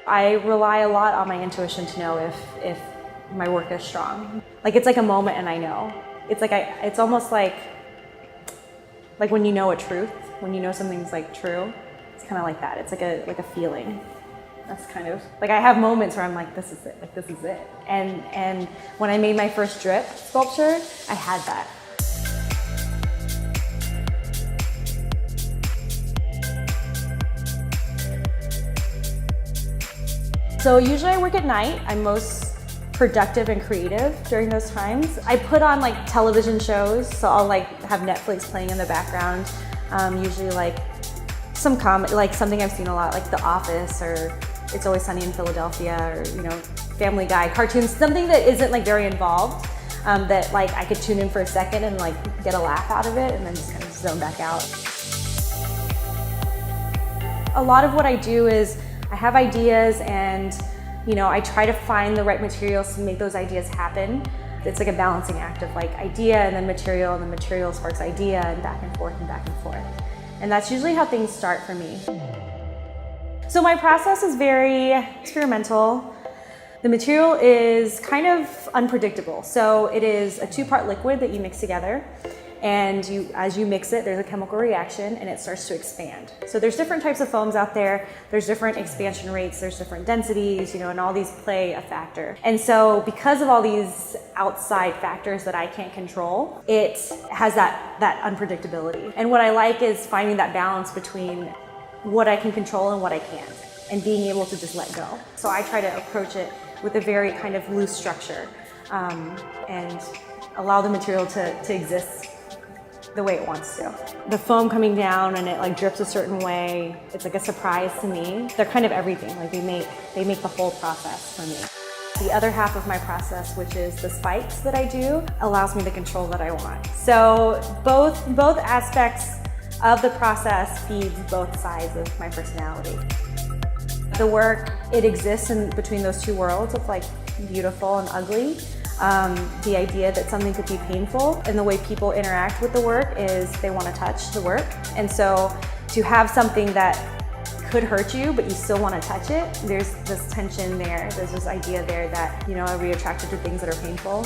I rely a lot on my intuition to know if my work is strong. Like it's like a moment and I know. It's like it's almost like when you know a truth, when you know something's like true, it's kind of like that. It's like a feeling. That's kind of like I have moments where I'm like, this is it, like this is it. And when I made my first drip sculpture, I had that. So usually I work at night. I'm most productive and creative during those times. I put on like television shows, so I'll like have Netflix playing in the background. Usually like some comedy, like something I've seen a lot, like The Office or It's Always Sunny in Philadelphia, or Family Guy, cartoons, something that isn't like very involved, that like I could tune in for a second and like get a laugh out of it and then just kind of zone back out. A lot of what I do is I have ideas and I try to find the right materials to make those ideas happen. It's like a balancing act of like idea and then the material sparks idea and back and forth and back and forth. And that's usually how things start for me. So my process is very experimental. The material is kind of unpredictable. So it is a 2-part liquid that you mix together. And as you mix it, there's a chemical reaction and it starts to expand. So there's different types of foams out there. There's different expansion rates, there's different densities, and all these play a factor. And so because of all these outside factors that I can't control, it has that unpredictability. And what I like is finding that balance between what I can control and what I can't, and being able to just let go. So I try to approach it with a very kind of loose structure, and allow the material to exist the way it wants to. The foam coming down and it like drips a certain way, it's like a surprise to me. They're kind of everything, like they make the whole process for me. The other half of my process, which is the spikes that I do, allows me the control that I want. So both aspects of the process feeds both sides of my personality. The work, it exists in between those two worlds of like beautiful and ugly. The idea that something could be painful, and the way people interact with the work is they want to touch the work. And so to have something that could hurt you, but you still want to touch it, there's this tension there. There's this idea there that, are we attracted to things that are painful?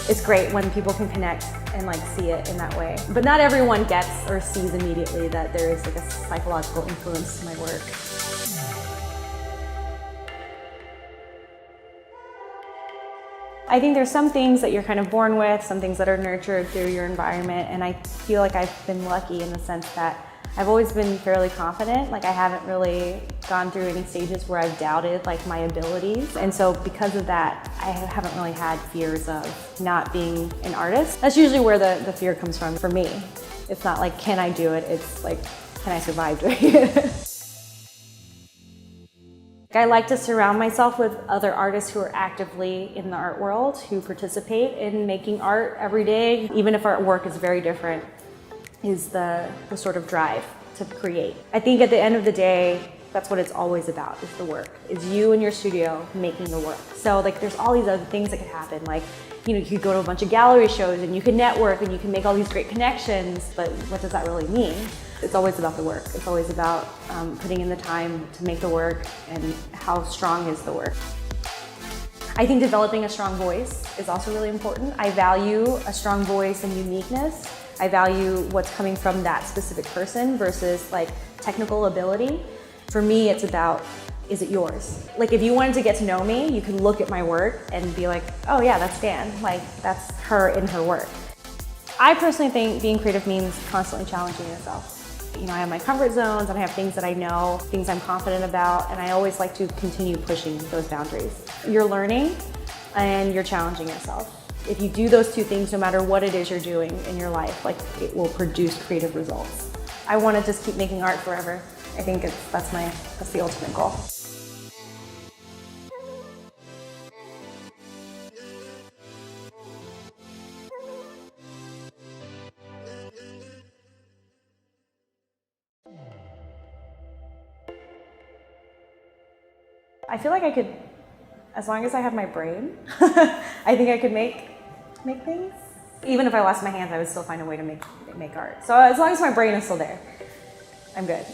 It's great when people can connect and like see it in that way. But not everyone gets or sees immediately that there is like a psychological influence to my work. I think there's some things that you're kind of born with, some things that are nurtured through your environment, and I feel like I've been lucky in the sense that I've always been fairly confident. Like I haven't really gone through any stages where I've doubted like my abilities. And so because of that, I haven't really had fears of not being an artist. That's usually where the fear comes from for me. It's not like, can I do it? It's like, can I survive doing it? I like to surround myself with other artists who are actively in the art world, who participate in making art every day. Even if our work is very different, is the sort of drive to create. I think at the end of the day, that's what it's always about, is the work. Is you in your studio making the work. So like there's all these other things that could happen. Like, you could go to a bunch of gallery shows and you can network and you can make all these great connections, but what does that really mean? It's always about the work. It's always about putting in the time to make the work and how strong is the work. I think developing a strong voice is also really important. I value a strong voice and uniqueness. I value what's coming from that specific person versus like technical ability. For me, it's about, is it yours? Like if you wanted to get to know me, you can look at my work and be like, oh yeah, that's Dan. Like that's her in her work. I personally think being creative means constantly challenging yourself. I have my comfort zones and I have things that I know, things I'm confident about, and I always like to continue pushing those boundaries. You're learning and you're challenging yourself. If you do those two things, no matter what it is you're doing in your life, like it will produce creative results. I want to just keep making art forever. I think that's the ultimate goal. I feel like I could, as long as I have my brain, I think I could make things. Even if I lost my hands, I would still find a way to make art. So as long as my brain is still there, I'm good.